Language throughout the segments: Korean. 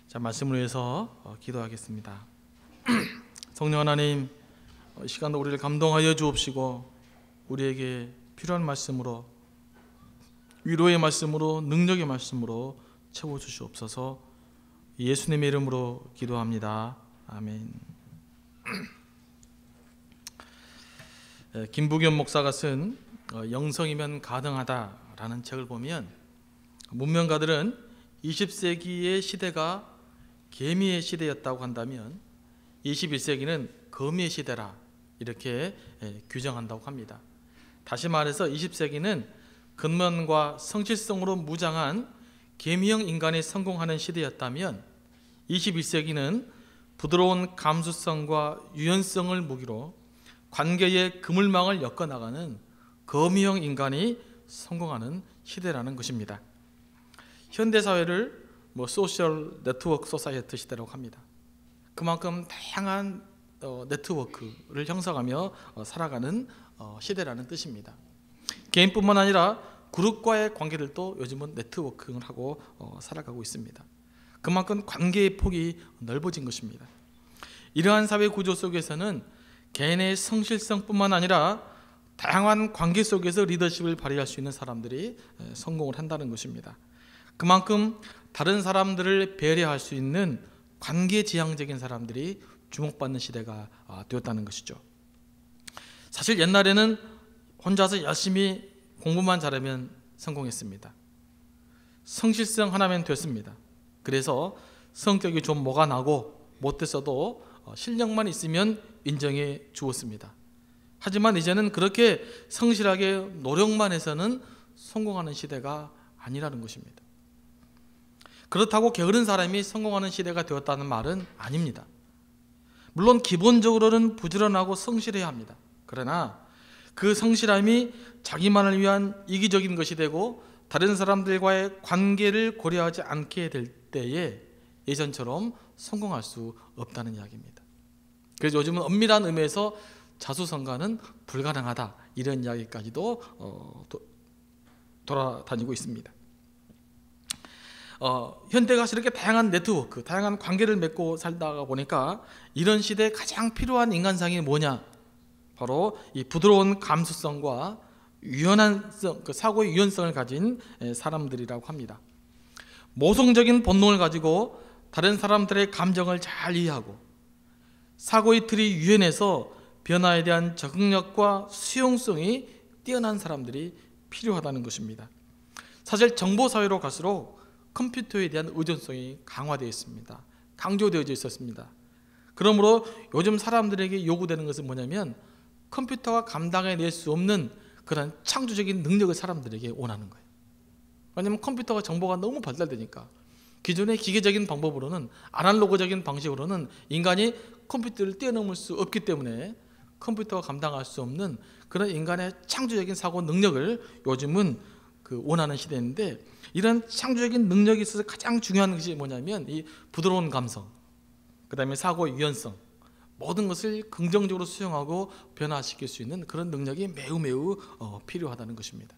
자, 말씀을 위해서 기도하겠습니다. 성령 하나님, 이 시간도 우리를 감동하여 주옵시고 우리에게 필요한 말씀으로, 위로의 말씀으로, 능력의 말씀으로 채워주시옵소서. 예수님의 이름으로 기도합니다. 아멘. 김부겸 목사가 쓴 영성이면 가능하다라는 책을 보면, 문명가들은 20세기의 시대가 개미의 시대였다고 한다면 21세기는 거미의 시대라 이렇게 규정한다고 합니다. 다시 말해서 20세기는 근면과 성실성으로 무장한 개미형 인간이 성공하는 시대였다면 21세기는 부드러운 감수성과 유연성을 무기로 관계의 그물망을 엮어나가는 거미형 인간이 성공하는 시대라는 것입니다. 현대사회를 소셜 네트워크 소사이어티 시대라고 합니다. 그만큼 다양한 네트워크를 형성하며 살아가는 시대라는 뜻입니다. 개인뿐만 아니라 그룹과의 관계들도 요즘은 네트워킹을 하고 살아가고 있습니다. 그만큼 관계의 폭이 넓어진 것입니다. 이러한 사회 구조 속에서는 개인의 성실성뿐만 아니라 다양한 관계 속에서 리더십을 발휘할 수 있는 사람들이 성공을 한다는 것입니다. 그만큼 다른 사람들을 배려할 수 있는 관계지향적인 사람들이 주목받는 시대가 되었다는 것이죠. 사실 옛날에는 혼자서 열심히 공부만 잘하면 성공했습니다. 성실성 하나면 됐습니다. 그래서 성격이 좀 뭐가 나고 못됐어도 실력만 있으면 인정해 주었습니다. 하지만 이제는 그렇게 성실하게 노력만 해서는 성공하는 시대가 아니라는 것입니다. 그렇다고 게으른 사람이 성공하는 시대가 되었다는 말은 아닙니다. 물론 기본적으로는 부지런하고 성실해야 합니다. 그러나 그 성실함이 자기만을 위한 이기적인 것이 되고 다른 사람들과의 관계를 고려하지 않게 될 때에 예전처럼 성공할 수 없다는 이야기입니다. 그래서 요즘은 엄밀한 의미에서 자수성가는 불가능하다, 이런 이야기까지도 돌아다니고 있습니다. 현대가 이렇게 다양한 네트워크, 다양한 관계를 맺고 살다가 보니까 이런 시대에 가장 필요한 인간상이 뭐냐? 바로 이 부드러운 감수성과 유연한 사고의 유연성을 가진 사람들이라고 합니다. 모성적인 본능을 가지고 다른 사람들의 감정을 잘 이해하고 사고의 틀이 유연해서 변화에 대한 적응력과 수용성이 뛰어난 사람들이 필요하다는 것입니다. 사실 정보사회로 갈수록 컴퓨터에 대한 의존성이 강화되어 있습니다. 강조되어져 있었습니다. 그러므로 요즘 사람들에게 요구되는 것은 뭐냐면 컴퓨터가 감당해낼 수 없는 그런 창조적인 능력을 사람들에게 원하는 거예요. 왜냐하면 컴퓨터가 정보가 너무 발달되니까 기존의 기계적인 방법으로는, 아날로그적인 방식으로는 인간이 컴퓨터를 뛰어넘을 수 없기 때문에 컴퓨터가 감당할 수 없는 그런 인간의 창조적인 사고 능력을 요즘은 원하는 시대인데, 이런 창조적인 능력이 있어서 가장 중요한 것이 뭐냐면 이 부드러운 감성, 그 다음에 사고의 유연성, 모든 것을 긍정적으로 수용하고 변화시킬 수 있는 그런 능력이 매우 필요하다는 것입니다.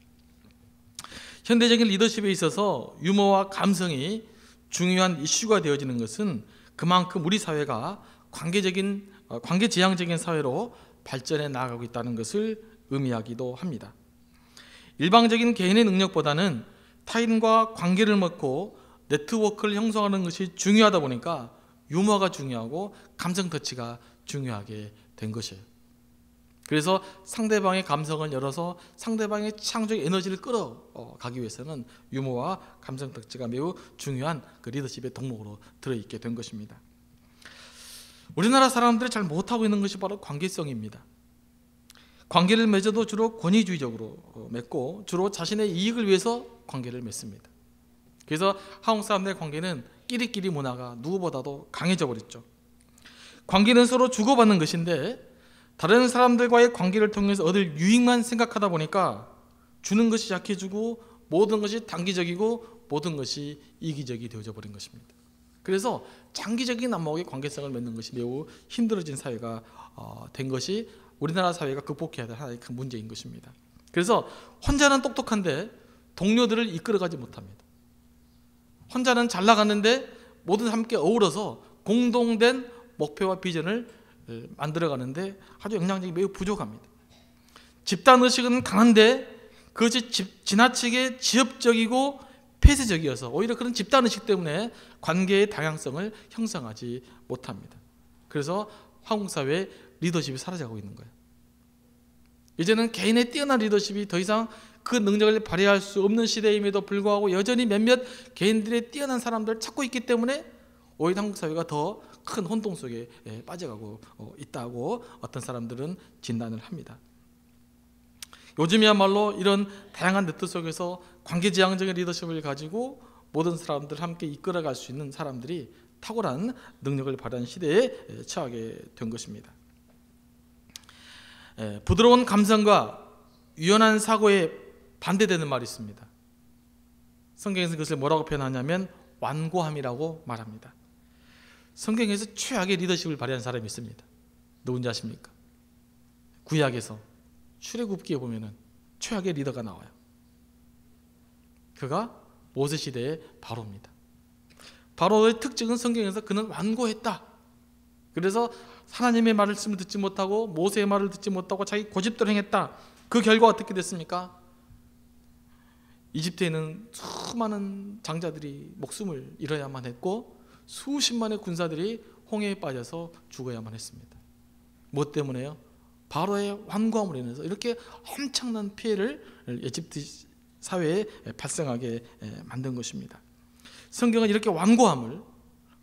현대적인 리더십에 있어서 유머와 감성이 중요한 이슈가 되어지는 것은 그만큼 우리 사회가 관계지향적인 사회로 발전해 나가고 있다는 것을 의미하기도 합니다. 일방적인 개인의 능력보다는 타인과 관계를 맺고 네트워크를 형성하는 것이 중요하다 보니까 유머가 중요하고 감성 터치가 중요하게 된 것이에요. 그래서 상대방의 감성을 열어서 상대방의 창조적 에너지를 끌어가기 위해서는 유머와 감성 터치가 매우 중요한 리더십의 덕목으로 들어있게 된 것입니다. 우리나라 사람들이 잘 못하고 있는 것이 바로 관계성입니다. 관계를 맺어도 주로 권위주의적으로 맺고 주로 자신의 이익을 위해서 관계를 맺습니다. 그래서 한국 사람들의 관계는 끼리끼리 문화가 누구보다도 강해져 버렸죠. 관계는 서로 주고받는 것인데 다른 사람들과의 관계를 통해서 얻을 유익만 생각하다 보니까 주는 것이 약해지고 모든 것이 단기적이고 모든 것이 이기적이 되어져 버린 것입니다. 그래서 장기적인 안목의 관계성을 맺는 것이 매우 힘들어진 사회가 된 것이 우리나라 사회가 극복해야 될 하나의 큰 문제인 것입니다. 그래서 혼자는 똑똑한데 동료들을 이끌어가지 못합니다. 혼자는 잘 나갔는데 모두 함께 어우러서 공동된 목표와 비전을 만들어가는데 아주 영향력이 매우 부족합니다. 집단의식은 강한데 그것이 지나치게 지역적이고 폐쇄적이어서 오히려 그런 집단의식 때문에 관계의 다양성을 형성하지 못합니다. 그래서 한국 사회의 리더십이 사라져가고 있는 거예요. 이제는 개인의 뛰어난 리더십이 더 이상 그 능력을 발휘할 수 없는 시대임에도 불구하고 여전히 몇몇 개인들의 뛰어난 사람들을 찾고 있기 때문에 오히려 한국 사회가 더 큰 혼동 속에 빠져가고 있다고 어떤 사람들은 진단을 합니다. 요즘이야말로 이런 다양한 네트워크 속에서 관계지향적인 리더십을 가지고 모든 사람들을 함께 이끌어갈 수 있는 사람들이 탁월한 능력을 발휘하는 시대에 처하게 된 것입니다. 부드러운 감성과 유연한 사고에 반대되는 말이 있습니다. 성경에서 그것을 뭐라고 표현하냐면 완고함이라고 말합니다. 성경에서 최악의 리더십을 발휘한 사람이 있습니다. 누군지 아십니까? 구약에서 출애굽기에 보면은 최악의 리더가 나와요. 그가 모세 시대의 바로입니다. 바로의 특징은 성경에서 그는 완고했다. 그래서 하나님의 말씀을 듣지 못하고 모세의 말을 듣지 못하고 자기 고집대로 행했다. 그 결과 어떻게 됐습니까? 이집트에는 수많은 장자들이 목숨을 잃어야만 했고 수십만의 군사들이 홍해에 빠져서 죽어야만 했습니다. 뭐 때문에요? 바로의 완고함으로 인해서 이렇게 엄청난 피해를 이집트 사회에 발생하게 만든 것입니다. 성경은 이렇게 완고함을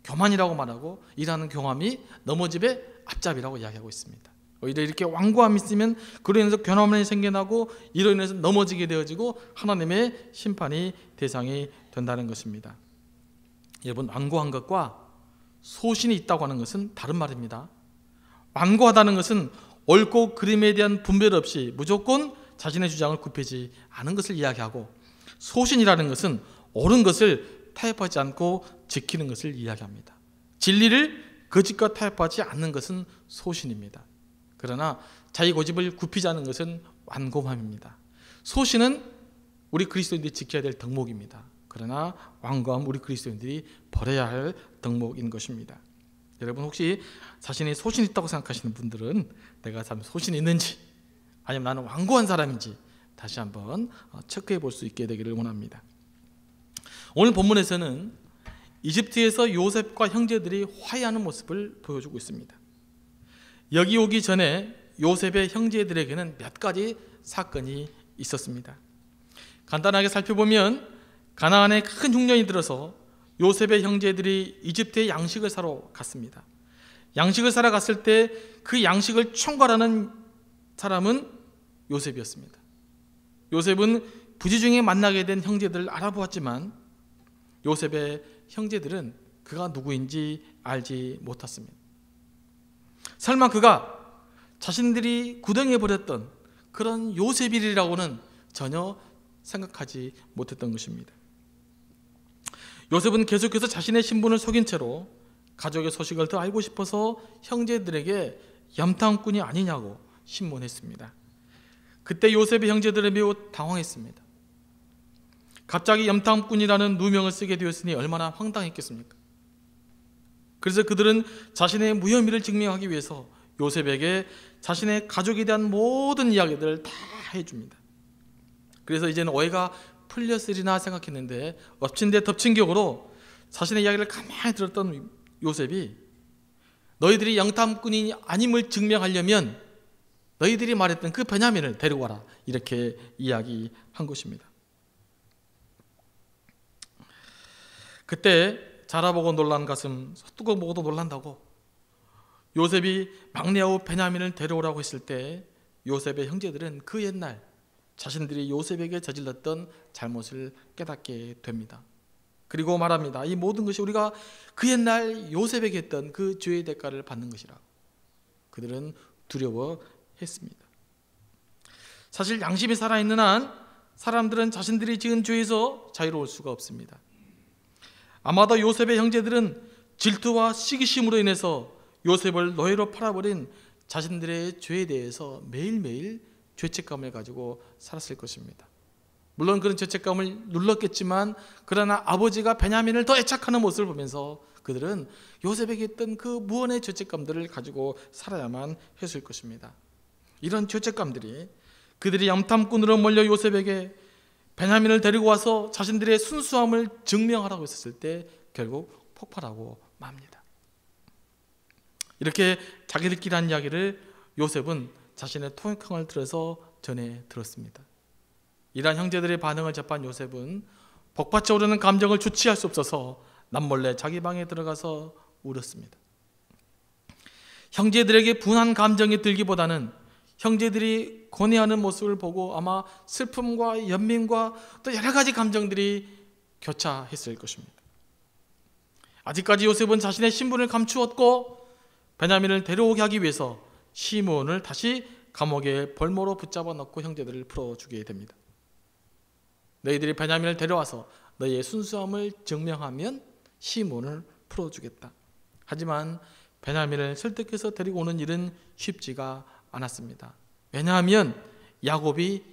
교만이라고 말하고 이러한 경험이 넘어짐의 앞잡이라고 이야기하고 있습니다. 오히려 이렇게 완고함이 있으면 그로 인해서 교만이 생겨나고 이로 인해서 넘어지게 되어지고 하나님의 심판이 대상이 된다는 것입니다. 여러분, 완고한 것과 소신이 있다고 하는 것은 다른 말입니다. 완고하다는 것은 옳고 그름에 대한 분별 없이 무조건 자신의 주장을 굽히지 않은 것을 이야기하고, 소신이라는 것은 옳은 것을 타협하지 않고 지키는 것을 이야기합니다. 진리를 거짓과 타협하지 않는 것은 소신입니다. 그러나 자기 고집을 굽히지 않는 것은 완고함입니다. 소신은 우리 그리스도인들이 지켜야 될 덕목입니다. 그러나 완고함, 우리 그리스도인들이 버려야 할 덕목인 것입니다. 여러분, 혹시 자신이 소신이 있다고 생각하시는 분들은 내가 참 소신이 있는지 아니면 나는 완고한 사람인지 다시 한번 체크해 볼 수 있게 되기를 원합니다. 오늘 본문에서는 이집트에서 요셉과 형제들이 화해하는 모습을 보여주고 있습니다. 여기 오기 전에 요셉의 형제들에게는 몇 가지 사건이 있었습니다. 간단하게 살펴보면 가나안에 큰 흉년이 들어서 요셉의 형제들이 이집트에 양식을 사러 갔습니다. 양식을 사러 갔을 때 그 양식을 총괄하는 사람은 요셉이었습니다. 요셉은 부지 중에 만나게 된 형제들을 알아보았지만 요셉의 형제들은 그가 누구인지 알지 못했습니다. 설마 그가 자신들이 구덩이에 버렸던 그런 요셉이라고는 전혀 생각하지 못했던 것입니다. 요셉은 계속해서 자신의 신분을 속인 채로 가족의 소식을 더 알고 싶어서 형제들에게 염탐꾼이 아니냐고 신문했습니다. 그때 요셉의 형제들은 매우 당황했습니다. 갑자기 염탐꾼이라는 누명을 쓰게 되었으니 얼마나 황당했겠습니까? 그래서 그들은 자신의 무혐의를 증명하기 위해서 요셉에게 자신의 가족에 대한 모든 이야기들을 다 해줍니다. 그래서 이제는 오해가 풀렸으리나 생각했는데 엎친 데 덮친 격으로 자신의 이야기를 가만히 들었던 요셉이 너희들이 염탐꾼이 아님을 증명하려면 너희들이 말했던 그 베냐민을 데리고 와라, 이렇게 이야기한 것입니다. 그때 자라보고 놀란 가슴 헛뚜껑 보고도 놀란다고 요셉이 막내 아우 베냐민을 데려오라고 했을 때 요셉의 형제들은 그 옛날 자신들이 요셉에게 저질렀던 잘못을 깨닫게 됩니다. 그리고 말합니다. 이 모든 것이 우리가 그 옛날 요셉에게 했던 그 죄의 대가를 받는 것이라고 그들은 두려워했습니다. 사실 양심이 살아있는 한 사람들은 자신들이 지은 죄에서 자유로울 수가 없습니다. 아마도 요셉의 형제들은 질투와 시기심으로 인해서 요셉을 노예로 팔아버린 자신들의 죄에 대해서 매일매일 죄책감을 가지고 살았을 것입니다. 물론 그런 죄책감을 눌렀겠지만 그러나 아버지가 베냐민을 더 애착하는 모습을 보면서 그들은 요셉에게 있던 그 무언의 죄책감들을 가지고 살아야만 했을 것입니다. 이런 죄책감들이 그들이 염탐꾼으로 몰려 요셉에게 베냐민을 데리고 와서 자신들의 순수함을 증명하라고 했었을 때 결국 폭발하고 맙니다. 이렇게 자기들끼리 한 이야기를 요셉은 자신의 통역형을 들어서 전해 들었습니다. 이러한 형제들의 반응을 접한 요셉은 복받쳐 오르는 감정을 주체할 수 없어서 남몰래 자기 방에 들어가서 울었습니다. 형제들에게 분한 감정이 들기보다는 형제들이 고뇌하는 모습을 보고 아마 슬픔과 연민과 또 여러 가지 감정들이 교차했을 것입니다. 아직까지 요셉은 자신의 신분을 감추었고 베냐민을 데려오게 하기 위해서 시므온을 다시 감옥에 벌모로 붙잡아 넣고 형제들을 풀어주게 됩니다. 너희들이 베냐민을 데려와서 너희의 순수함을 증명하면 시므온을 풀어주겠다. 하지만 베냐민을 설득해서 데리고 오는 일은 쉽지가 않았습니다. 왜냐하면 야곱이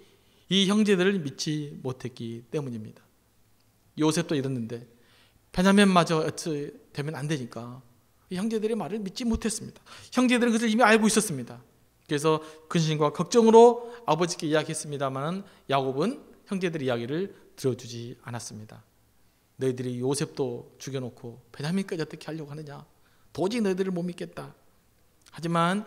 이 형제들을 믿지 못했기 때문입니다. 요셉도 이랬는데 베냐민마저 어찌 되면 안 되니까 이 형제들의 말을 믿지 못했습니다. 형제들은 그것을 이미 알고 있었습니다. 그래서 근심과 걱정으로 아버지께 이야기했습니다만 야곱은 형제들의 이야기를 들어주지 않았습니다. 너희들이 요셉도 죽여놓고 베냐민까지 어떻게 하려고 하느냐, 도저히 너희들을 못 믿겠다. 하지만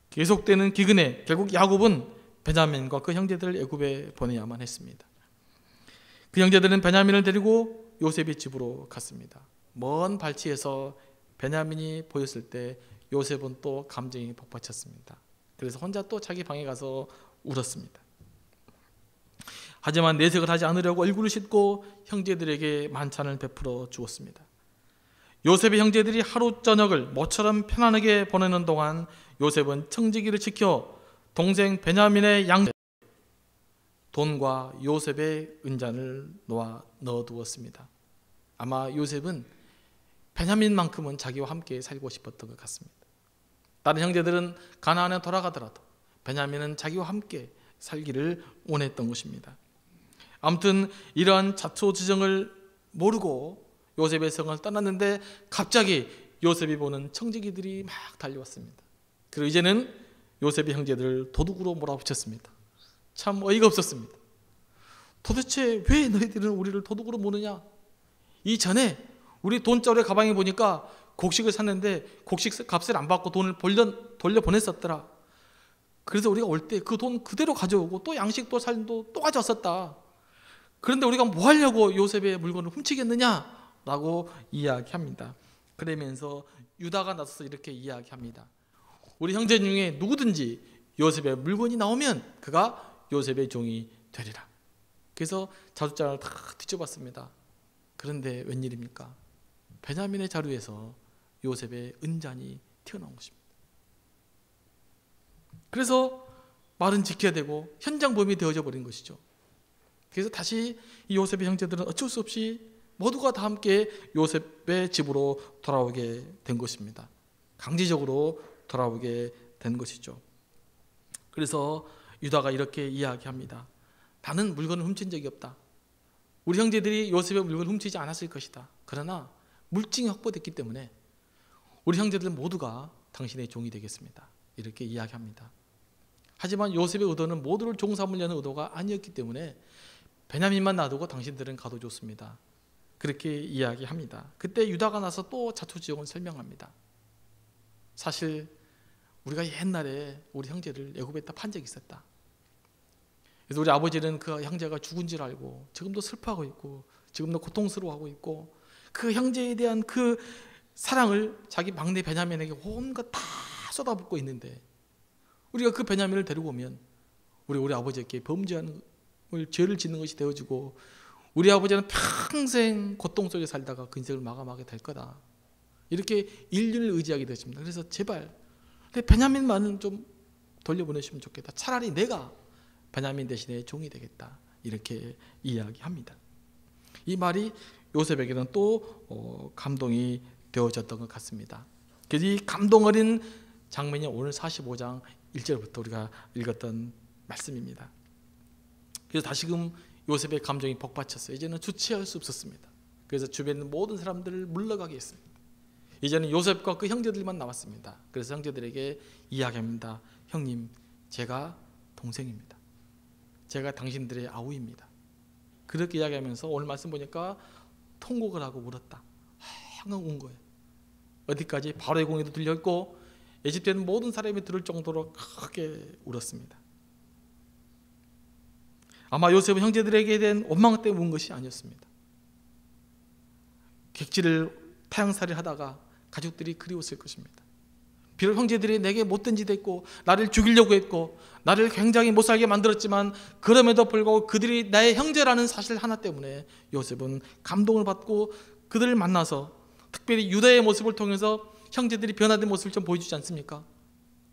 계속되는 기근에 결국 야곱은 베냐민과 그 형제들을 애굽에 보내야만 했습니다. 그 형제들은 베냐민을 데리고 요셉의 집으로 갔습니다. 먼 발치에서 베냐민이 보였을 때 요셉은 또 감정이 복받쳤습니다. 그래서 혼자 또 자기 방에 가서 울었습니다. 하지만 내색을 하지 않으려고 얼굴을 씻고 형제들에게 만찬을 베풀어 주었습니다. 요셉의 형제들이 하루 저녁을 모처럼 편안하게 보내는 동안 요셉은 청지기를 지켜 동생 베냐민의 양에 돈과 요셉의 은잔을 놓아 넣어두었습니다. 아마 요셉은 베냐민만큼은 자기와 함께 살고 싶었던 것 같습니다. 다른 형제들은 가나안에 돌아가더라도 베냐민은 자기와 함께 살기를 원했던 것입니다. 아무튼 이러한 자초지정을 모르고 요셉의 성을 떠났는데 갑자기 요셉이 보는 청지기들이 막 달려왔습니다. 그리고 이제는 요셉의 형제들을 도둑으로 몰아붙였습니다. 참 어이가 없었습니다. 도대체 왜 너희들은 우리를 도둑으로 모느냐? 이전에 우리 돈자루의 가방에 보니까 곡식을 샀는데 곡식 값을 안 받고 돈을 돌려보냈었더라. 그래서 우리가 올 때 그 돈 그대로 가져오고 또 양식도 살도 또 가져왔었다. 그런데 우리가 뭐 하려고 요셉의 물건을 훔치겠느냐? 라고 이야기합니다. 그러면서 유다가 나서서 이렇게 이야기합니다. 우리 형제 중에 누구든지 요셉의 물건이 나오면 그가 요셉의 종이 되리라. 그래서 자루장을 다 뒤져봤습니다. 그런데 웬일입니까? 베냐민의 자루에서 요셉의 은잔이 튀어나온 것입니다. 그래서 말은 지켜야 되고 현장범이 되어져 버린 것이죠. 그래서 다시 이 요셉의 형제들은 어쩔 수 없이 모두가 다 함께 요셉의 집으로 돌아오게 된 것입니다. 강제적으로 돌아오게 된 것이죠. 그래서 유다가 이렇게 이야기합니다. 나는 물건을 훔친 적이 없다. 우리 형제들이 요셉의 물건을 훔치지 않았을 것이다. 그러나 물증이 확보됐기 때문에 우리 형제들 모두가 당신의 종이 되겠습니다. 이렇게 이야기합니다. 하지만 요셉의 의도는 모두를 종 삼으려는 의도가 아니었기 때문에 베냐민만 놔두고 당신들은 가도 좋습니다. 그렇게 이야기합니다. 그때 유다가 나서 또 자초지종을 설명합니다. 사실 우리가 옛날에 우리 형제를 애굽에다 판 적이 있었다. 그래서 우리 아버지는 그 형제가 죽은 줄 알고 지금도 슬퍼하고 있고 지금도 고통스러워하고 있고 그 형제에 대한 그 사랑을 자기 막내 베냐민에게 온갖 다 쏟아붓고 있는데 우리가 그 베냐민을 데리고 오면 우리 아버지에게 범죄한 죄를 짓는 것이 되어지고 우리 아버지는 평생 고통 속에 살다가 그 인생을 마감하게 될 거다. 이렇게 인륜을 의지하게 되었습니다. 그래서 제발 베냐민만은 좀 돌려보내시면 좋겠다. 차라리 내가 베냐민 대신에 종이 되겠다. 이렇게 이야기합니다. 이 말이 요셉에게는 또 감동이 되어졌던 것 같습니다. 그래서 이 감동 어린 장면이 오늘 45장 1절부터 우리가 읽었던 말씀입니다. 그래서 다시금 요셉의 감정이 복받쳤어요. 이제는 주체할 수 없었습니다. 그래서 주변에 있는 모든 사람들을 물러가게 했습니다. 이제는 요셉과 그 형제들만 남았습니다. 그래서 형제들에게 이야기합니다. 형님, 제가 동생입니다. 제가 당신들의 아우입니다. 그렇게 이야기하면서 오늘 말씀 보니까 통곡을 하고 울었다. 항상 운 거예요. 어디까지? 바로의 공에도 들려있고 에집트에 있는 모든 사람이 들을 정도로 크게 울었습니다. 아마 요셉은 형제들에게 대한 원망 때문에 운 것이 아니었습니다. 객지를 타향살이를 하다가 가족들이 그리웠을 것입니다. 비록 형제들이 내게 못된 짓 했고 나를 죽이려고 했고 나를 굉장히 못살게 만들었지만 그럼에도 불구하고 그들이 나의 형제라는 사실 하나 때문에 요셉은 감동을 받고 그들을 만나서 특별히 유다의 모습을 통해서 형제들이 변화된 모습을 좀 보여주지 않습니까?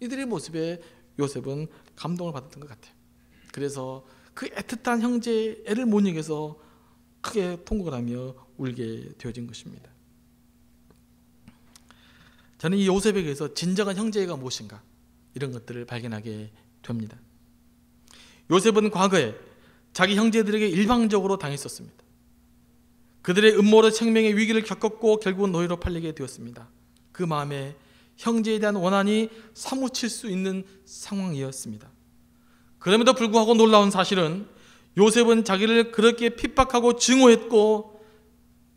이들의 모습에 요셉은 감동을 받았던 것 같아요. 그래서 그 애틋한 형제의 애를 못 이겨서 크게 통곡을 하며 울게 되어진 것입니다. 저는 이 요셉에게서 진정한 형제가 무엇인가 이런 것들을 발견하게 됩니다. 요셉은 과거에 자기 형제들에게 일방적으로 당했었습니다. 그들의 음모로 생명의 위기를 겪었고 결국은 노예로 팔리게 되었습니다. 그 마음에 형제에 대한 원한이 사무칠 수 있는 상황이었습니다. 그럼에도 불구하고 놀라운 사실은 요셉은 자기를 그렇게 핍박하고 증오했고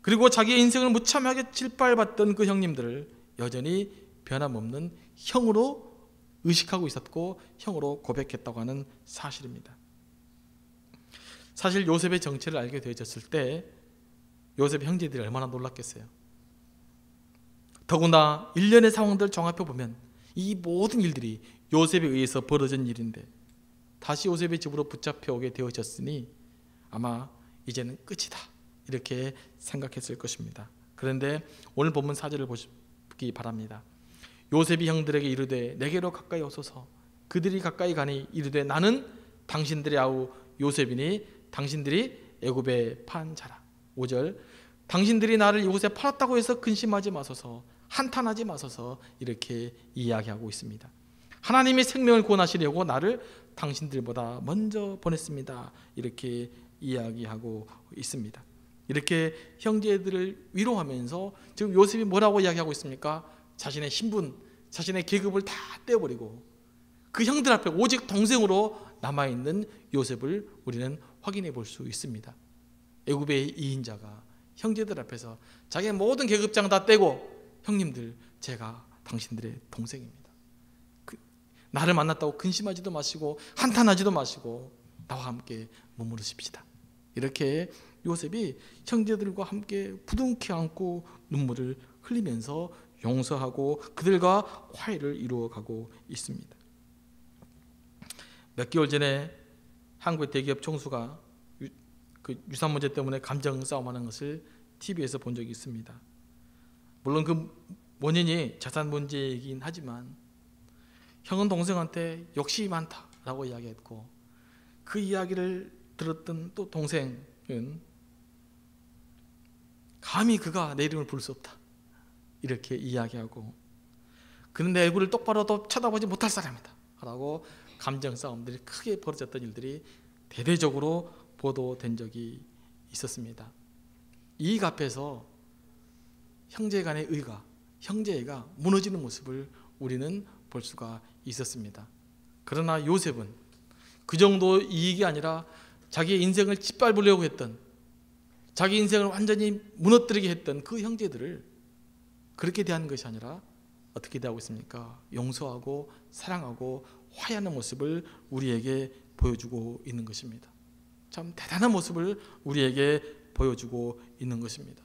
그리고 자기의 인생을 무참하게 짓밟았던 그 형님들을 여전히 변함없는 형으로 의식하고 있었고 형으로 고백했다고 하는 사실입니다. 사실 요셉의 정체를 알게 되어졌을 때 요셉의 형제들이 얼마나 놀랐겠어요. 더구나 일련의 상황들을 종합해 보면 이 모든 일들이 요셉에 의해서 벌어진 일인데 다시 요셉의 집으로 붙잡혀 오게 되어졌으니 아마 이제는 끝이다 이렇게 생각했을 것입니다. 그런데 오늘 본문 4절을 보시기 바랍니다. 요셉이 형들에게 이르되 내게로 가까이 오소서. 그들이 가까이 가니 이르되 나는 당신들의 아우 요셉이니 당신들이 애굽에 판 자라. 5절 당신들이 나를 이곳에 팔았다고 해서 근심하지 마소서, 한탄하지 마소서 이렇게 이야기하고 있습니다. 하나님이 생명을 구원하시려고 나를 당신들보다 먼저 보냈습니다. 이렇게 이야기하고 있습니다. 이렇게 형제들을 위로하면서 지금 요셉이 뭐라고 이야기하고 있습니까? 자신의 신분, 자신의 계급을 다 떼어버리고 그 형들 앞에 오직 동생으로 남아있는 요셉을 우리는 확인해 볼 수 있습니다. 애굽의 2인자가 형제들 앞에서 자기의 모든 계급장 다 떼고 형님들 제가 당신들의 동생입니다. 나를 만났다고 근심하지도 마시고 한탄하지도 마시고 나와 함께 머무르십시다. 이렇게 요셉이 형제들과 함께 부둥켜 안고 눈물을 흘리면서 용서하고 그들과 화해를 이루어가고 있습니다. 몇 개월 전에 한국의 대기업 총수가 그 유산 문제 때문에 감정 싸움하는 것을 TV에서 본 적이 있습니다. 물론 그 원인이 자산 문제이긴 하지만 형은 동생한테 욕심이 많다라고 이야기했고 그 이야기를 들었던 또 동생은 감히 그가 내 이름을 부를 수 없다 이렇게 이야기하고 그는 내 얼굴을 똑바로 더 쳐다보지 못할 사람이다 라고 감정 싸움들이 크게 벌어졌던 일들이 대대적으로 보도된 적이 있었습니다. 이 앞에서 형제 간의 의가, 형제애가 무너지는 모습을 우리는 볼 수가 있었습니다. 그러나 요셉은 그 정도 이익이 아니라 자기의 인생을 짓밟으려고 했던, 자기 인생을 완전히 무너뜨리게 했던 그 형제들을 그렇게 대하는 것이 아니라 어떻게 대하고 있습니까? 용서하고 사랑하고 화해하는 모습을 우리에게 보여주고 있는 것입니다. 참 대단한 모습을 우리에게 보여주고 있는 것입니다.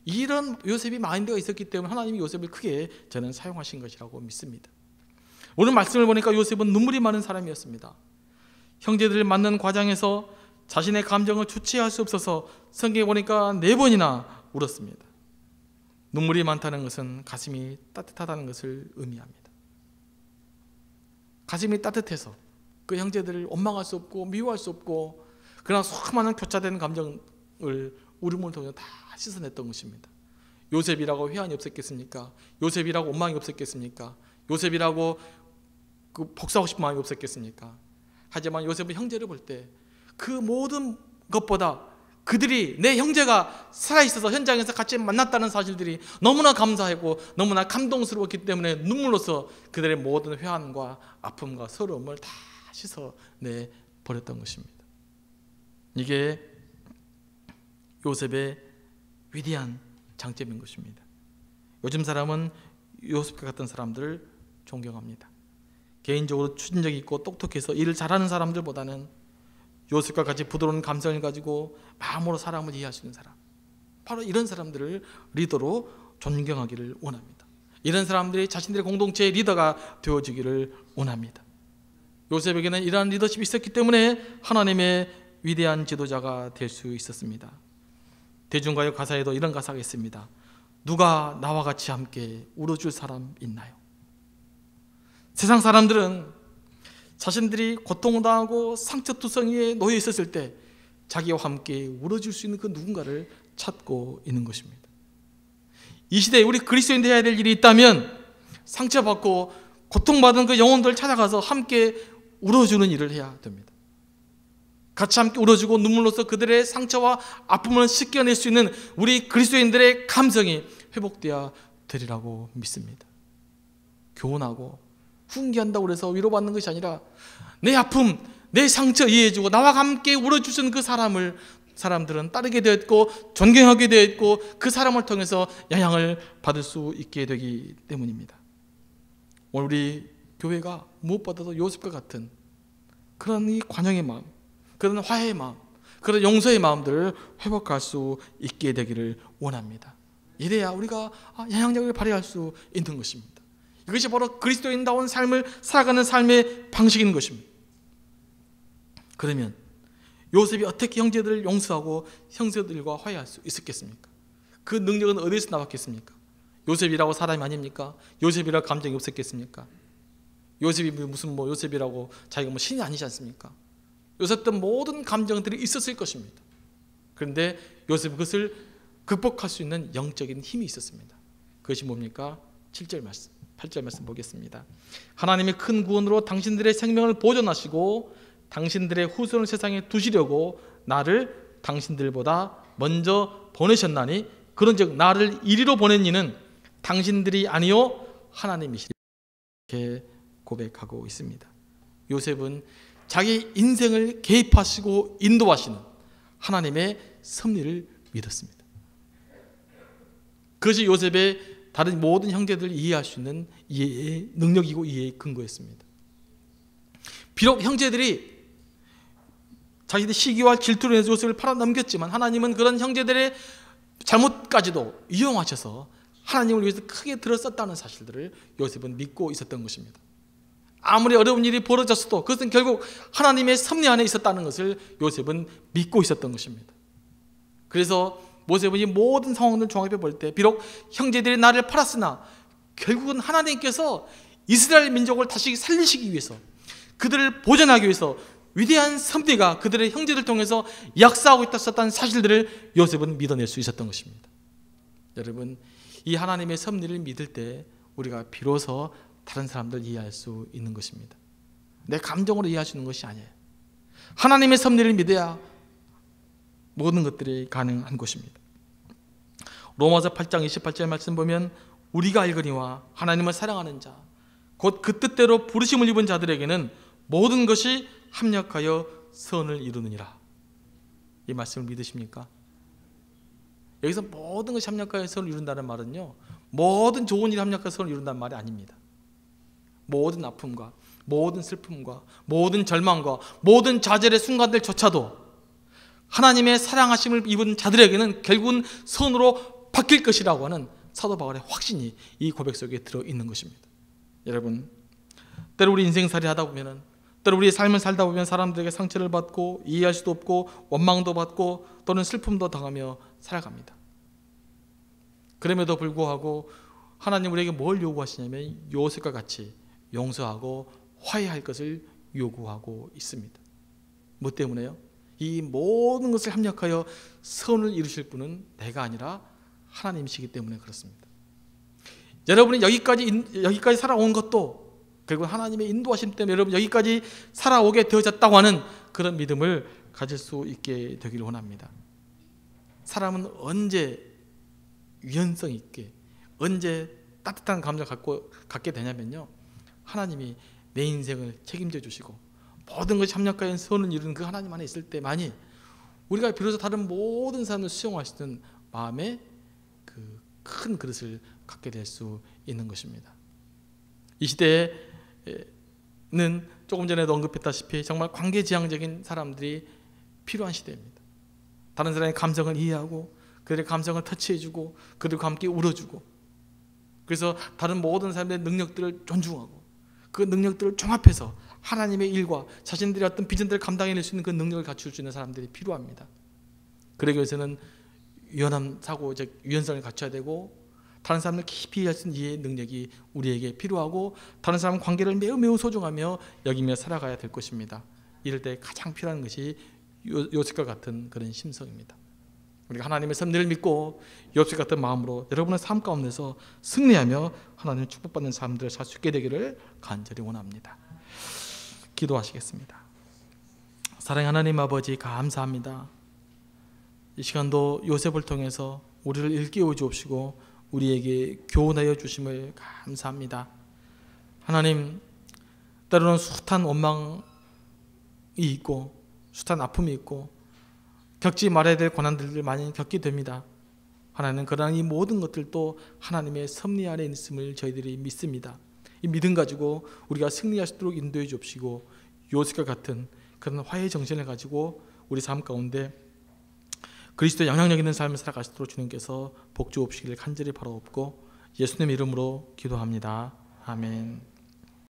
이런 요셉이 마인드가 있었기 때문에 하나님이 요셉을 크게 저는 사용하신 것이라고 믿습니다. 오늘 말씀을 보니까 요셉은 눈물이 많은 사람이었습니다. 형제들을 만난 과정에서 자신의 감정을 주체할 수 없어서 성경에 보니까 4번이나 울었습니다. 눈물이 많다는 것은 가슴이 따뜻하다는 것을 의미합니다. 가슴이 따뜻해서 그 형제들을 원망할 수 없고 미워할 수 없고 그러나 수많은 교차된 감정을 울음을 통해 다 씻어냈던 것입니다. 요셉이라고 회한이 없었겠습니까? 요셉이라고 원망이 없었겠습니까? 요셉이라고 복수하고 싶은 마음이 없었겠습니까? 하지만 요셉은 형제를 볼 때 그 모든 것보다 그들이 내 형제가 살아있어서 현장에서 같이 만났다는 사실들이 너무나 감사하고 너무나 감동스러웠기 때문에 눈물로써 그들의 모든 회한과 아픔과 서러움을 다 씻어내버렸던 것입니다. 이게 요셉의 위대한 장점인 것입니다. 요즘 사람은 요셉과 같은 사람들을 존경합니다. 개인적으로 추진력 있고 똑똑해서 일을 잘하는 사람들보다는 요셉과 같이 부드러운 감성을 가지고 마음으로 사람을 이해할 수 있는 사람, 바로 이런 사람들을 리더로 존경하기를 원합니다. 이런 사람들이 자신들의 공동체의 리더가 되어주기를 원합니다. 요셉에게는 이러한 리더십이 있었기 때문에 하나님의 위대한 지도자가 될 수 있었습니다. 대중가요 가사에도 이런 가사가 있습니다. 누가 나와 같이 함께 울어줄 사람 있나요? 세상 사람들은 자신들이 고통당하고 상처투성이에 놓여 있었을 때 자기와 함께 울어줄 수 있는 그 누군가를 찾고 있는 것입니다. 이 시대에 우리 그리스도인들 해야 될 일이 있다면 상처받고 고통받은 그 영혼들을 찾아가서 함께 울어주는 일을 해야 됩니다. 같이 함께 울어주고 눈물로써 그들의 상처와 아픔을 씻겨낼 수 있는 우리 그리스도인들의 감성이 회복되어야 되리라고 믿습니다. 교훈하고 훈계한다고 해서 위로받는 것이 아니라 내 아픔, 내 상처 이해해주고 나와 함께 울어주신 그 사람들은 따르게 되었고 존경하게 되었고 그 사람을 통해서 영향을 받을 수 있게 되기 때문입니다. 오늘 우리 교회가 무엇보다도 요셉과 같은 그런 이 관용의 마음, 그런 화해의 마음, 그런 용서의 마음들을 회복할 수 있게 되기를 원합니다. 이래야 우리가 영향력을 발휘할 수 있는 것입니다. 이것이 바로 그리스도인다운 삶을 살아가는 삶의 방식인 것입니다. 그러면 요셉이 어떻게 형제들을 용서하고 형제들과 화해할 수 있었겠습니까? 그 능력은 어디서 나왔겠습니까? 요셉이라고 사람이 아닙니까? 요셉이라고 감정이 없었겠습니까? 요셉이 무슨 요셉이라고 자기가 신이 아니지 않습니까? 요셉도 모든 감정들이 있었을 것입니다. 그런데 요셉은 그것을 극복할 수 있는 영적인 힘이 있었습니다. 그것이 뭡니까? 7절 말씀, 8절 말씀 보겠습니다. 하나님의 큰 구원으로 당신들의 생명을 보존하시고 당신들의 후손을 세상에 두시려고 나를 당신들보다 먼저 보내셨나니 그런즉 나를 이리로 보낸 이는 당신들이 아니요 하나님이시라. 이렇게 고백하고 있습니다. 요셉은 자기 인생을 개입하시고 인도하시는 하나님의 섭리를 믿었습니다. 그것이 요셉의 다른 모든 형제들을 이해할 수 있는 이해의 능력이고 이해의 근거였습니다. 비록 형제들이 자기들 시기와 질투로 해서 요셉을 팔아넘겼지만 하나님은 그런 형제들의 잘못까지도 이용하셔서 하나님을 위해서 크게 들었었다는 사실들을 요셉은 믿고 있었던 것입니다. 아무리 어려운 일이 벌어졌어도 그것은 결국 하나님의 섭리 안에 있었다는 것을 요셉은 믿고 있었던 것입니다. 그래서 모세는 이 모든 상황을 종합해 볼 때 비록 형제들이 나를 팔았으나 결국은 하나님께서 이스라엘 민족을 다시 살리시기 위해서 그들을 보존하기 위해서 위대한 섭리가 그들의 형제들 통해서 역사하고 있었다는 사실들을 요셉은 믿어낼 수 있었던 것입니다. 여러분, 이 하나님의 섭리를 믿을 때 우리가 비로소 다른 사람들 이해할 수 있는 것입니다. 내 감정으로 이해할 수 있는 것이 아니에요. 하나님의 섭리를 믿어야 모든 것들이 가능한 것입니다. 로마서 8장 28절 말씀 보면 우리가 알거니와 하나님을 사랑하는 자 곧 그 뜻대로 부르심을 입은 자들에게는 모든 것이 합력하여 선을 이루느니라. 이 말씀을 믿으십니까? 여기서 모든 것이 합력하여 선을 이룬다는 말은요, 모든 좋은 일이 합력하여 선을 이룬다는 말이 아닙니다. 모든 아픔과 모든 슬픔과 모든 절망과 모든 좌절의 순간들조차도 하나님의 사랑하심을 입은 자들에게는 결국은 선으로 바뀔 것이라고 하는 사도 바울의 확신이 이 고백 속에 들어있는 것입니다. 여러분, 때로 우리 인생살이 하다 보면 때로 우리의 삶을 살다 보면 사람들에게 상처를 받고 이해할 수도 없고 원망도 받고 또는 슬픔도 당하며 살아갑니다. 그럼에도 불구하고 하나님 우리에게 뭘 요구하시냐면 요셉과 같이 용서하고 화해할 것을 요구하고 있습니다. 뭐 때문에요? 이 모든 것을 합력하여 선을 이루실 분은 내가 아니라 하나님이시기 때문에 그렇습니다. 여러분이 여기까지 살아온 것도 결국 하나님의 인도하심 때문에 여러분 여기까지 살아오게 되어졌다고 하는 그런 믿음을 가질 수 있게 되기를 원합니다. 사람은 언제 유연성 있게, 언제 따뜻한 감정 갖게 되냐면요, 하나님이 내 인생을 책임져 주시고 모든 것이 합력하여 선을 이루는 그 하나님 안에 있을 때만이 우리가 비로소 다른 모든 사람을 수용하시는 마음의 그 큰 그릇을 갖게 될 수 있는 것입니다. 이 시대에는 조금 전에도 언급했다시피 정말 관계지향적인 사람들이 필요한 시대입니다. 다른 사람의 감정을 이해하고 그들의 감정을 터치해주고 그들과 함께 울어주고, 그래서 다른 모든 사람들의 능력들을 존중하고 그 능력들을 종합해서 하나님의 일과 자신들의 어떤 비전들을 감당해낼 수 있는 그 능력을 갖출 수 있는 사람들이 필요합니다. 그러기 위해서는 유연한 사고, 즉 유연성을 갖춰야 되고, 다른 사람을 깊이 이해할 수 있는 이해의 능력이 우리에게 필요하고, 다른 사람 관계를 매우 소중하며 여기며 살아가야 될 것입니다. 이럴 때 가장 필요한 것이 요셉과 같은 그런 심성입니다. 우리가 하나님의 섭리를 믿고 요셉 같은 마음으로 여러분의 삶 가운데서 승리하며 하나님의 축복받는 삶들을 살 수 있게 되기를 간절히 원합니다. 기도하시겠습니다. 사랑하는 하나님 아버지, 감사합니다. 이 시간도 요셉을 통해서 우리를 일깨워 주옵시고 우리에게 교훈하여 주심을 감사합니다. 하나님, 때로는 숱한 원망이 있고 숱한 아픔이 있고 겪지 말아야 될 고난들을 많이 겪게 됩니다. 하나님, 그러나 이 모든 것들도 하나님의 섭리 안에 있음을 저희들이 믿습니다. 이 믿음 가지고 우리가 승리할 수 있도록 인도해 주옵시고 요셉과 같은 그런 화해의 정신을 가지고 우리 삶 가운데 그리스도의 영향력 있는 삶을 살아가시도록 주님께서 복 주옵시기를 간절히 바라옵고 예수님 이름으로 기도합니다. 아멘.